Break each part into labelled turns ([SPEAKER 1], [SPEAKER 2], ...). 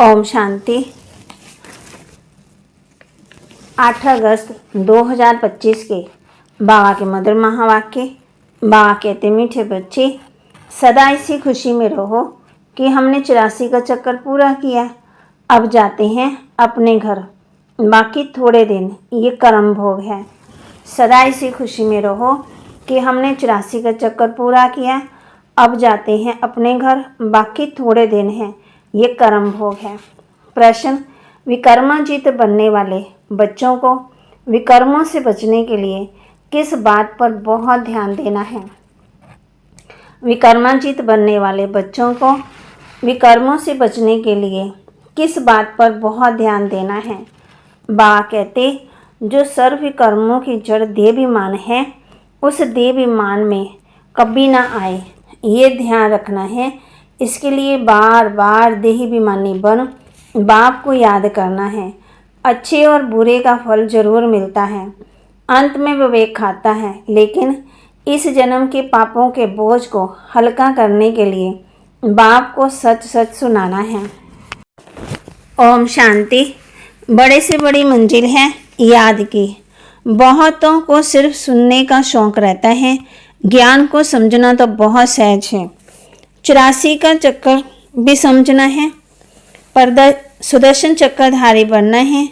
[SPEAKER 1] ओम शांति। 8 अगस्त 2025 के बाबा के मधुर महावाक्य। बाबा कहते, मीठे बच्चे, सदा इसी खुशी में रहो कि हमने 84 का चक्कर पूरा किया। अब जाते हैं अपने घर, बाकी थोड़े दिन ये कर्म भोग है। सदा इसी खुशी में रहो कि हमने 84 का चक्कर पूरा किया। अब जाते हैं अपने घर, बाकी थोड़े दिन हैं, ये कर्म भोग है। प्रश्न, विकर्माजीत बनने वाले बच्चों को विकर्मों से बचने के लिए किस बात पर बहुत ध्यान देना है? विकर्माजीत बनने वाले बच्चों को विकर्मों से बचने के लिए किस बात पर बहुत ध्यान देना है? बाबा कहते, जो सर्व विकर्मों की जड़ देहाभिमान है, उस देहाभिमान में कभी ना आए, ये ध्यान रखना है। इसके लिए बार बार देहाभिमानी बन बाप को याद करना है। अच्छे और बुरे का फल जरूर मिलता है, अंत में विवेक खाता है, लेकिन इस जन्म के पापों के बोझ को हल्का करने के लिए बाप को सच सच सुनाना है। ओम शांति। बड़े से बड़ी मंजिल है याद की। बहुतों को सिर्फ सुनने का शौक रहता है, ज्ञान को समझना तो बहुत सहज है। 84 का चक्कर भी समझना है, पर सुदर्शन चक्रधारी बनना है,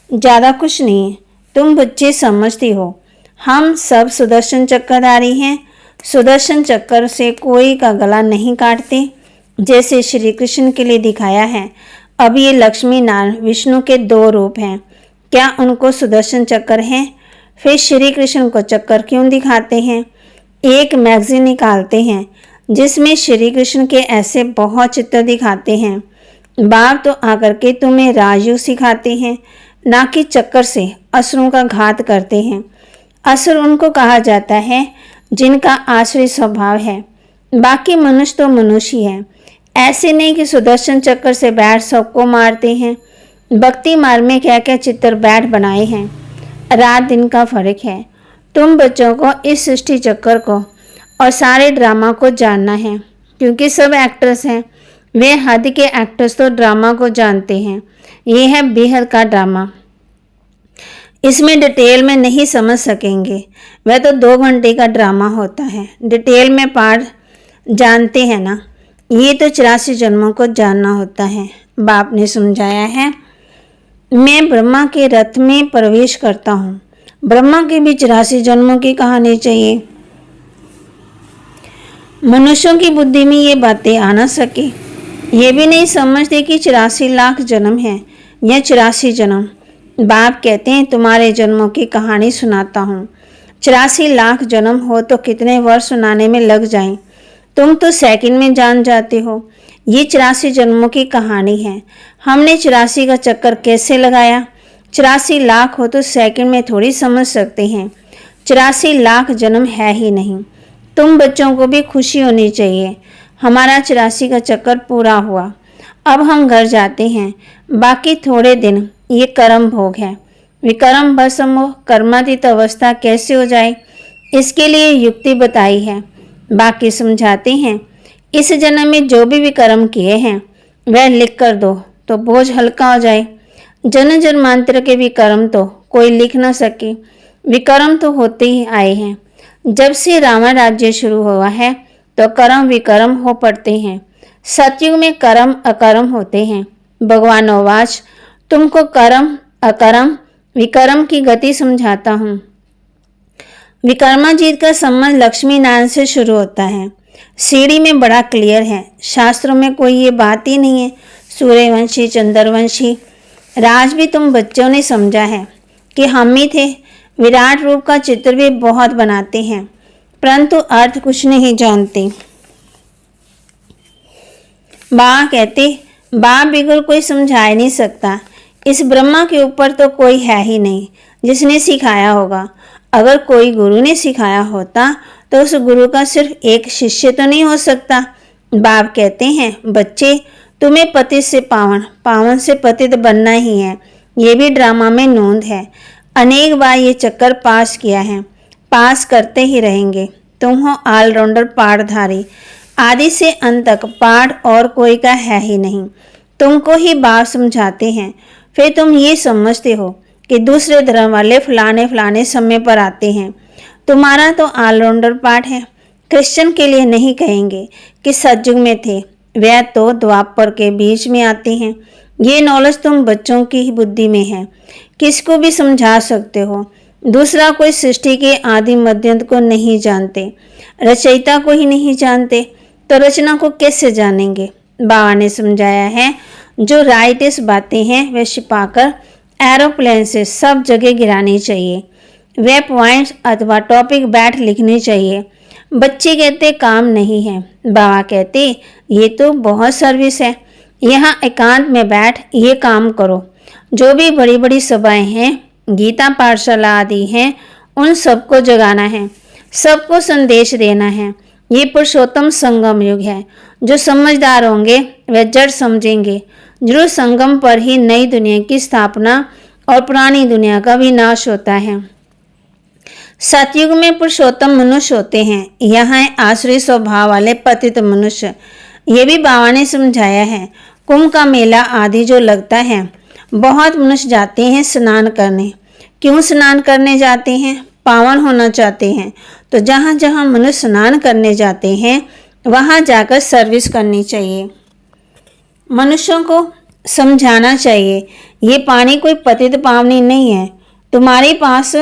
[SPEAKER 1] ज़्यादा कुछ नहीं है। तुम बच्चे समझती हो, हम सब सुदर्शन चक्रधारी हैं। सुदर्शन चक्र से कोई का गला नहीं काटते, जैसे श्री कृष्ण के लिए दिखाया है। अब ये लक्ष्मी नारायण विष्णु के 2 रूप हैं, क्या उनको सुदर्शन चक्र है? फिर श्री कृष्ण को चक्कर क्यों दिखाते हैं? एक मैगजीन निकालते हैं जिसमें श्री कृष्ण के ऐसे बहुत चित्र दिखाते हैं। बाप तो आकर के तुम्हें राजयोग सिखाते हैं, ना कि चक्कर से असुरों का घात करते हैं। असुर उनको कहा जाता है जिनका आश्रय स्वभाव है, बाकी मनुष्य तो मनुष्य ही है। ऐसे नहीं कि सुदर्शन चक्कर से बैठ सबको मारते हैं। भक्ति मार्ग में क्या क्या चित्र बैठ बनाए हैं, रात दिन का फर्क है। तुम बच्चों को इस सृष्टि चक्कर को और सारे ड्रामा को जानना है, क्योंकि सब एक्टर्स हैं। वे हद के एक्टर्स तो ड्रामा को जानते हैं। ये है बेहद का ड्रामा, इसमें डिटेल में नहीं समझ सकेंगे। वह तो 2 घंटे का ड्रामा होता है, डिटेल में पाठ जानते हैं ना। ये तो 84 जन्मों को जानना होता है। बाप ने समझाया है, मैं ब्रह्मा के रथ में प्रवेश करता हूँ। ब्रह्मा के भी 84 जन्मों की कहानी चाहिए। मनुष्यों की बुद्धि में ये बातें आ ना सके। ये भी नहीं समझते कि 84 लाख जन्म है या 84 जन्म। बाप कहते हैं, तुम्हारे जन्मों की कहानी सुनाता हूँ। 84 लाख जन्म हो तो कितने वर्ष सुनाने में लग जाएं, तुम तो सेकंड में जान जाते हो। ये 84 जन्मों की कहानी है। हमने 84 का चक्कर कैसे लगाया? 84 लाख हो तो सेकंड में थोड़ी समझ सकते हैं। 84 लाख जन्म है ही नहीं। तुम बच्चों को भी खुशी होनी चाहिए, हमारा 84 का चक्कर पूरा हुआ। अब हम घर जाते हैं, बाकी थोड़े दिन ये कर्म भोग है। विकर्म भस्म कर्मातीत अवस्था कैसे हो जाए, इसके लिए युक्ति बताई है। बाकी समझाते हैं, इस जन्म में जो भी विकर्म किए हैं वह लिख कर दो तो बोझ हल्का हो जाए। जन्म जन्मांतर के विकर्म तो कोई लिख ना सके, विकर्म तो होते ही आए हैं। जब से रावण राज्य शुरू हुआ है तो कर्म विकर्म हो पड़ते हैं। सतयुग में कर्म अकर्म होते हैं। भगवान आवाज, तुमको कर्म अकर्म विकर्म की गति समझाता हूँ। विकर्माजीत का संबंध लक्ष्मी नारायण से शुरू होता है। सीढ़ी में बड़ा क्लियर है, शास्त्रों में कोई ये बात ही नहीं है। सूर्यवंशी चंद्रवंशी राज भी तुम बच्चों ने समझा है कि हम ही थे। विराट रूप का चित्र भी बहुत बनाते हैं, परंतु अर्थ कुछ नहीं जानते। बाबा कहते, बाप बिगड़ कोई समझा नहीं सकता। इस ब्रह्मा के ऊपर तो कोई है ही नहीं जिसने सिखाया होगा। अगर कोई गुरु ने सिखाया होता तो उस गुरु का सिर्फ एक शिष्य तो नहीं हो सकता। बाप कहते हैं, बच्चे, तुम्हें पतित से पावन, पावन से पतित बनना ही है। ये भी ड्रामा में नोंद है। अनेक बार ये चक्कर पास किया है, पास करते ही रहेंगे। तुम हो ऑलराउंडर पाठधारी, आदि से अंत तक पाठ और कोई का है ही नहीं। तुमको ही बात समझाते हैं, फिर तुम ये समझते हो कि दूसरे धर्म वाले फलाने फलाने समय पर आते हैं। तुम्हारा तो ऑलराउंडर पाठ है। क्रिश्चियन के लिए नहीं कहेंगे कि सतयुग में थे, वह तो द्वापर के बीच में आते हैं। ये नॉलेज तुम बच्चों की ही बुद्धि में है, किसको भी समझा सकते हो। दूसरा कोई सृष्टि के आदि मध्यंत को नहीं जानते, रचयिता को ही नहीं जानते, तो रचना को कैसे जानेंगे। बाबा ने समझाया है, जो राइटिस बातें हैं वे छिपाकर एरोप्लेन से सब जगह गिरानी चाहिए। वे पॉइंट्स अथवा टॉपिक बैठ लिखनी चाहिए। बच्चे कहते काम नहीं है, बाबा कहते ये तो बहुत सर्विस है। यहाँ एकांत में बैठ ये काम करो। जो भी बड़ी बड़ी सभाएं हैं, गीता पाठशाला आदि हैं, उन सबको जगाना है, सबको संदेश देना है। ये पुरुषोत्तम संगम युग है। जो समझदार होंगे वे जड़ समझेंगे। जरूर संगम पर ही नई दुनिया की स्थापना और पुरानी दुनिया का विनाश होता है। सतयुग में पुरुषोत्तम मनुष्य होते हैं, यहाँ है आसुरी स्वभाव वाले पतित मनुष्य। ये भी बाबा ने समझाया है। कुंभ का मेला आदि जो लगता है, बहुत मनुष्य जाते हैं स्नान करने। क्यों स्नान करने जाते हैं? पावन होना चाहते हैं। तो जहाँ जहाँ मनुष्य स्नान करने जाते हैं, वहाँ जाकर सर्विस करनी चाहिए। मनुष्यों को समझाना चाहिए, ये पानी कोई पतित पावनी नहीं है। तुम्हारे पास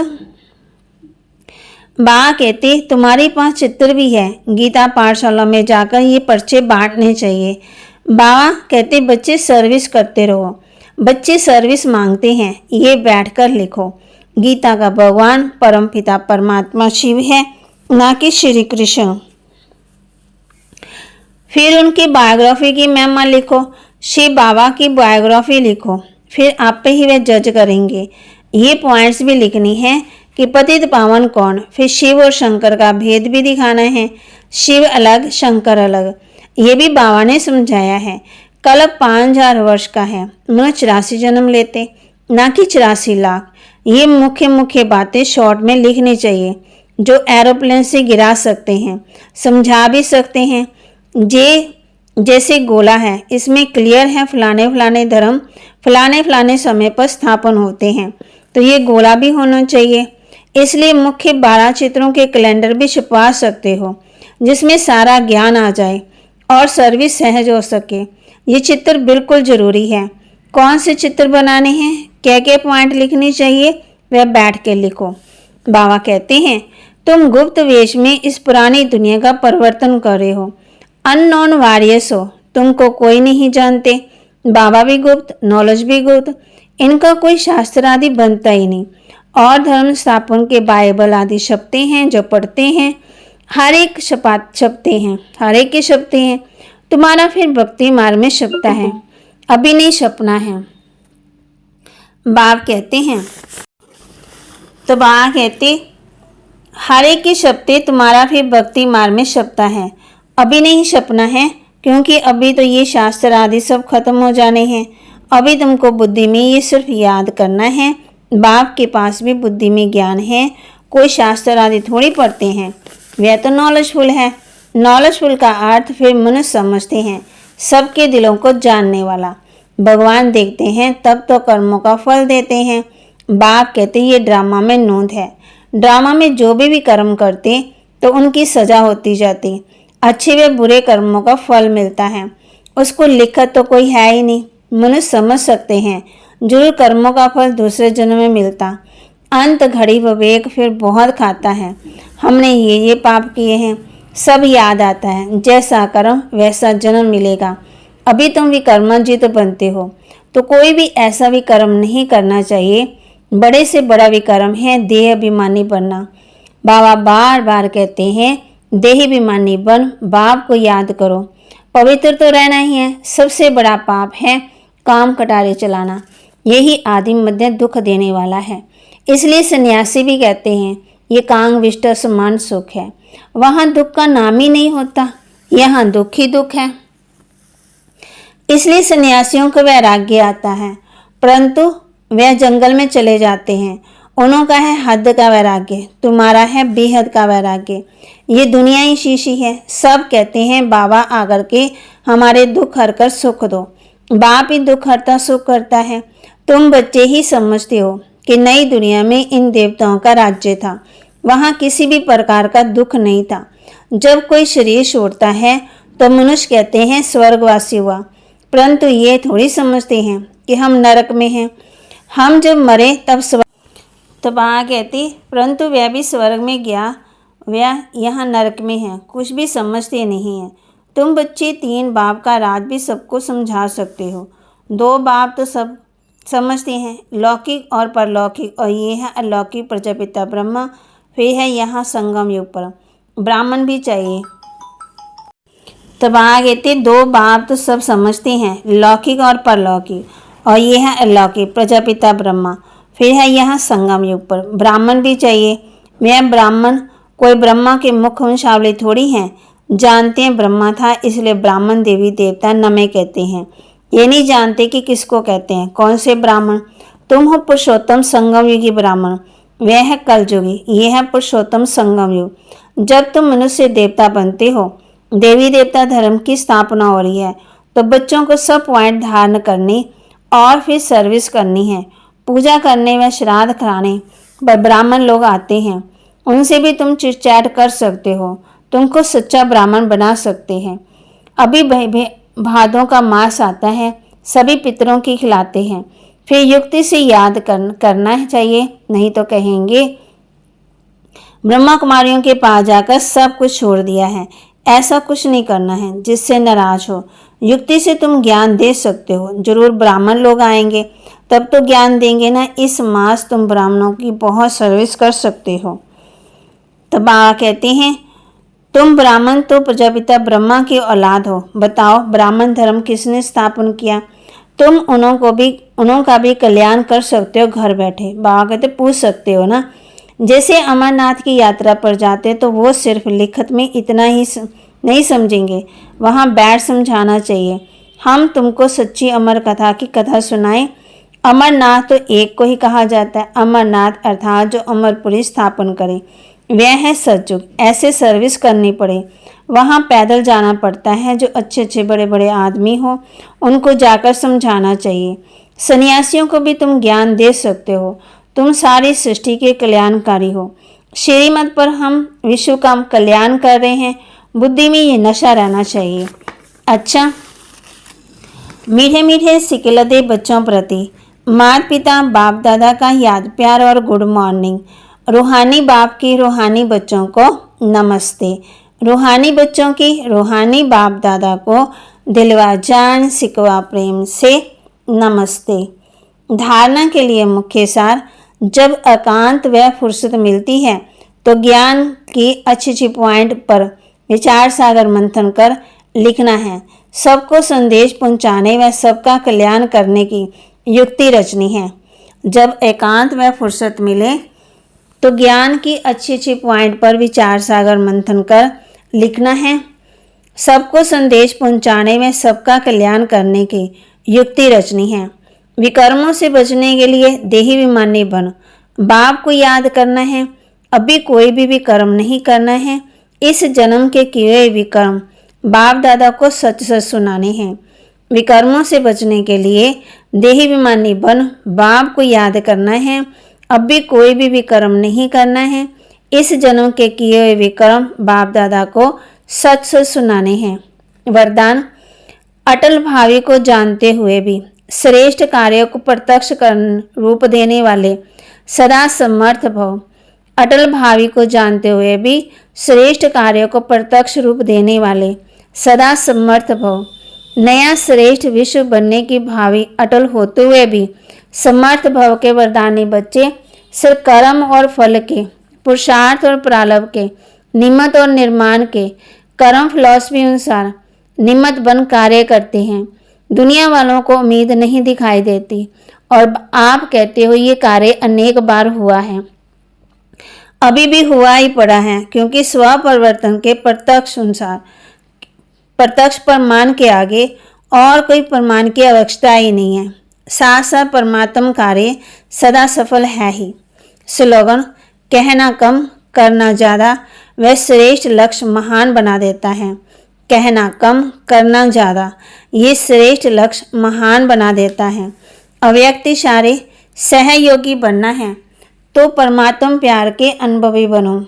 [SPEAKER 1] बाबा कहते तुम्हारे पास चित्र भी है। गीता पाठशाला में जाकर ये पर्चे बांटने चाहिए। बाबा कहते बच्चे सर्विस करते रहो। बच्चे सर्विस मांगते हैं, ये बैठकर लिखो। गीता का भगवान परमपिता परमात्मा शिव है, ना कि श्री कृष्ण। फिर उनकी बायोग्राफी की मेमो लिखो। शिव बाबा की बायोग्राफी लिखो, फिर आप पे ही वे जज करेंगे। ये पॉइंट्स भी लिखनी है कि पतित पावन कौन। फिर शिव और शंकर का भेद भी दिखाना है। शिव अलग, शंकर अलग। ये भी बाबा ने समझाया है। कल्प 5000 वर्ष का है। मनुष्य 84 जन्म लेते, ना कि 84 लाख। ये मुख्य मुख्य बातें शॉर्ट में लिखनी चाहिए, जो एरोप्लेन से गिरा सकते हैं, समझा भी सकते हैं। जैसे गोला है, इसमें क्लियर है फलाने फलाने धर्म फलाने फलाने समय पर स्थापन होते हैं, तो ये गोला भी होना चाहिए। इसलिए मुख्य 12 चित्रों के कैलेंडर भी छपवा सकते हो, जिसमें सारा ज्ञान आ जाए और सर्विस सहज हो सके। ये चित्र बिल्कुल ज़रूरी है। कौन से चित्र बनाने हैं, क्या क्या पॉइंट लिखनी चाहिए, वह बैठ के लिखो। बाबा कहते हैं तुम गुप्त वेश में इस पुरानी दुनिया का परिवर्तन कर रहे हो। अननोन वॉरियर्स हो, तुमको कोई नहीं जानते। बाबा भी गुप्त, नॉलेज भी गुप्त। इनका कोई शास्त्र आदि बनता ही नहीं। और धर्म स्थापन के बाइबल आदि छपते हैं, जो पढ़ते हैं, हर एक छपते हैं, हर एक के छपते हैं। तुम्हारा फिर भक्ति मार्ग में छपता है, अभी नहीं छपना है। बाप कहते हैं, तो बाबा कहते हर एक के छपते, तुम्हारा फिर भक्ति मार्ग में छपता है, अभी नहीं छपना है, क्योंकि अभी तो ये शास्त्र आदि सब खत्म हो जाने हैं। अभी तुमको बुद्धि में ये सिर्फ याद करना है। बाप के पास भी बुद्धि में ज्ञान है, कोई शास्त्र आदि थोड़ी पढ़ते हैं, वह तो नॉलेजफुल है। नॉलेजफुल का अर्थ फिर मनुष्य समझते हैं, सबके दिलों को जानने वाला। भगवान देखते हैं तब तो कर्मों का फल देते हैं। बाप कहते ये ड्रामा में नोंद है। ड्रामा में जो भी कर्म करते तो उनकी सजा होती जाती, अच्छे व बुरे कर्मों का फल मिलता है। उसको लिखत तो कोई है ही नहीं, मनुष्य समझ सकते हैं जरूर कर्मों का फल दूसरे जन्म में मिलता। अंत घड़ी विवेक फिर बहुत खाता है, हमने ये पाप किए हैं, सब याद आता है। जैसा कर्म वैसा जन्म मिलेगा। अभी तुम विकर्मजित बनते हो, तो कोई भी ऐसा विकर्म नहीं करना चाहिए। बड़े से बड़ा विकर्म है देह अभिमानी बनना। बाबा बार बार कहते हैं देह अभिमानी बन, बाप को याद करो। पवित्र तो रहना ही है। सबसे बड़ा पाप है काम कटारे चलाना, यही आदि मध्य दुख देने वाला है। इसलिए सन्यासी भी कहते हैं ये कांग विष्ट समान सुख है। वहाँ दुख का नाम ही नहीं होता, यहाँ दुख ही दुख है। इसलिए सन्यासियों को वैराग्य आता है, परंतु वह जंगल में चले जाते हैं। उनका है हद का वैराग्य, तुम्हारा है बेहद का वैराग्य। ये दुनिया ही शीशी है। सब कहते हैं बाबा आकर के हमारे दुख हर कर सुख दो। बाप ही दुख हरता सुख करता है। तुम बच्चे ही समझते हो कि नई दुनिया में इन देवताओं का राज्य था। वहाँ किसी भी प्रकार का दुख नहीं था। जब कोई शरीर छोड़ता है तो मनुष्य कहते हैं स्वर्गवासी हुआ, परंतु ये थोड़ी समझते हैं कि हम नरक में हैं। हम जब मरे तब कहती, परंतु वह भी स्वर्ग में गया, वह यहाँ नरक में है। कुछ भी समझते नहीं है। तुम बच्चे 3 बाप का राज भी सबको समझा सकते हो। 2 बाप तो सब समझते हैं, लौकिक और परलौकिक, और ये है अलौकिक प्रजापिता ब्रह्मा। फिर है यहाँ संगम युग पर ब्राह्मण भी चाहिए। तब कहते 2 बाप तो सब समझते हैं, लौकिक और परलौकिक, और ये है अलौकिक प्रजापिता ब्रह्मा। फिर है यहाँ संगम युग पर ब्राह्मण भी चाहिए। वह ब्राह्मण कोई ब्रह्मा के मुख वंशावली थोड़ी हैं। जानते हैं ब्रह्मा था, इसलिए ब्राह्मण देवी देवता नमे कहते हैं। ये नहीं जानते कि किसको कहते हैं। कौन से ब्राह्मण? तुम हो पुरुषोत्तम संगम युगी ब्राह्मण, वह है कलयुगी, ये है पुरुषोत्तम संगम युग। जब तुम मनुष्य देवता बनते हो, देवी देवता धर्म की स्थापना हो रही है, तो बच्चों को सब पॉइंट धारण करनी और फिर सर्विस करनी है। पूजा करने व श्राद्ध कराने पर ब्राह्मण लोग आते हैं, उनसे भी तुम चिट चैट कर सकते हो, तुमको सच्चा ब्राह्मण बना सकते हैं। अभी भादों का मास आता है, सभी पितरों की खिलाते हैं। फिर युक्ति से याद करना चाहिए, नहीं तो कहेंगे ब्रह्मा कुमारियों के पास जाकर सब कुछ छोड़ दिया है। ऐसा कुछ नहीं करना है जिससे नाराज हो। युक्ति से तुम ज्ञान दे सकते हो। जरूर ब्राह्मण लोग आएंगे तब तो ज्ञान देंगे ना। इस मास तुम ब्राह्मणों की बहुत सर्विस कर सकते हो। तब बाबा कहते हैं तुम ब्राह्मण तो प्रजापिता ब्रह्मा की औलाद हो। बताओ ब्राह्मण धर्म किसने स्थापन किया? तुम उन्हों का भी कल्याण कर सकते हो घर बैठे। बाबा कहते पूछ सकते हो ना। जैसे अमरनाथ की यात्रा पर जाते तो वो सिर्फ लिखत में इतना ही नहीं समझेंगे, वहाँ बैठ समझाना चाहिए। हम तुमको सच्ची अमर कथा की कथा सुनाएं। अमरनाथ तो एक को ही कहा जाता है। अमरनाथ अर्थात जो अमरपुरी स्थापन करे, वह है सतयुग। ऐसे सर्विस करनी पड़े, वहाँ पैदल जाना पड़ता है। जो अच्छे अच्छे बड़े बड़े आदमी हो उनको जाकर समझाना चाहिए। सन्यासियों को भी तुम ज्ञान दे सकते हो। तुम सारी सृष्टि के कल्याणकारी हो। श्रीमत पर हम विश्व का कल्याण कर रहे हैं। बुद्धि में ये नशा रहना चाहिए। अच्छा, मीठे मीठे सिकलते बच्चों प्रति माता पिता बाप दादा का याद प्यार और गुड मॉर्निंग। रूहानी बाप की रूहानी बच्चों को नमस्ते। रूहानी बच्चों की रूहानी बाप दादा को दिलवा जान सिकवा प्रेम से नमस्ते। धारणा के लिए मुख्य सार। जब एकांत व फुर्सत मिलती है तो ज्ञान की अच्छी पॉइंट पर विचार सागर मंथन कर लिखना है। सबको संदेश पहुंचाने व सबका कल्याण करने की युक्ति रचनी है। जब एकांत व फुर्सत मिले तो ज्ञान की अच्छी पॉइंट पर विचार सागर मंथन कर लिखना है। सबको संदेश पहुंचाने में सबका कल्याण करने की युक्ति रचनी है। विकर्मों से बचने के लिए देही विमानी बन। बाप को याद करना है। अभी कोई भी विकर्म नहीं करना है। इस जन्म के किए विकर्म बाप दादा को सच सच सुनाने हैं। विकर्मों से बचने के लिए देही विमानी बन। बाप को याद करना है। अब भी कोई भी विकर्म नहीं करना है। इस जन्म के किए हुए विकर्म बाप दादा को सच सच सुनाने हैं। वरदान। अटल भावी को जानते हुए भी श्रेष्ठ कार्यों को प्रत्यक्ष कर रूप देने वाले सदा समर्थ भव। अटल भावी को जानते हुए भी श्रेष्ठ कार्यों को प्रत्यक्ष रूप देने वाले सदा समर्थ भव। नया श्रेष्ठ विश्व बनने की भावी अटल होते हुए भी समर्थ भव के वरदानी बच्चे सिर्फ कर्म और फल के, पुरुषार्थ और प्रारब्ध के, निमित्त और निर्माण के कर्म फिलॉसफी अनुसार निमित्त बन कार्य करते हैं। दुनिया वालों को उम्मीद नहीं दिखाई देती और आप कहते हो ये कार्य अनेक बार हुआ है। अभी भी हुआ ही पड़ा है, क्योंकि स्व परिवर्तन के प्रत्यक्ष अनुसार प्रत्यक्ष प्रमाण के आगे और कोई प्रमाण की आवश्यकता ही नहीं है। साथ साथ परमात्म कार्य सदा सफल है ही। स्लोगन। कहना कम करना ज़्यादा वह श्रेष्ठ लक्ष्य महान बना देता है। कहना कम, करना ज़्यादा। ये श्रेष्ठ लक्ष्य महान बना देता है। अव्यक्त इशारे सहयोगी बनना है तो परमात्मा प्यार के अनुभवी बनो।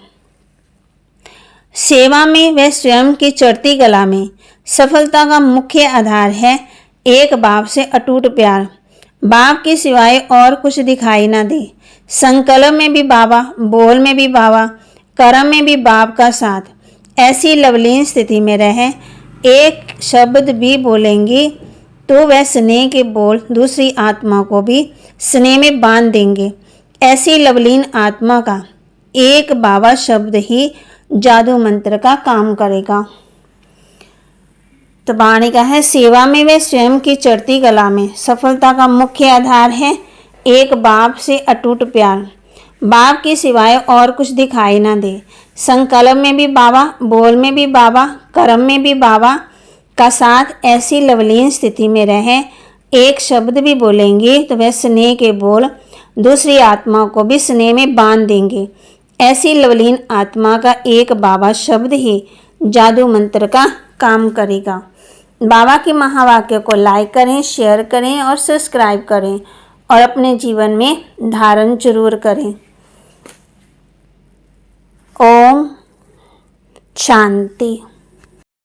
[SPEAKER 1] सेवा में व स्वयं की चढ़ती कला में सफलता का मुख्य आधार है एक बाप से अटूट प्यार। बाप के सिवाय और कुछ दिखाई ना दे। संकल्प में भी बाबा, बोल में भी बाबा, कर्म में भी बाप का साथ। ऐसी लवलीन स्थिति में रहे, एक शब्द भी बोलेंगी तो वह स्नेह के बोल दूसरी आत्मा को भी स्नेह में बांध देंगे। ऐसी लवलीन आत्मा का एक बाबा शब्द ही जादू मंत्र का काम करेगा। तो वाणी का है, सेवा में व स्वयं की चढ़ती कला में सफलता का मुख्य आधार है एक बाप से अटूट प्यार। बाप के सिवाय और कुछ दिखाई ना दे। संकल्प में भी बाबा, बोल में भी बाबा, कर्म में भी बाबा का साथ। ऐसी लवलीन स्थिति में रहे, एक शब्द भी बोलेंगे तो वह स्नेह के बोल दूसरी आत्मा को भी स्नेह में बांध देंगे। ऐसी लवलीन आत्मा का एक बाबा शब्द ही जादू मंत्र का काम करेगा। बाबा के महावाक्य को लाइक करें, शेयर करें और सब्सक्राइब करें और अपने जीवन में धारण जरूर करें। ओम शांति।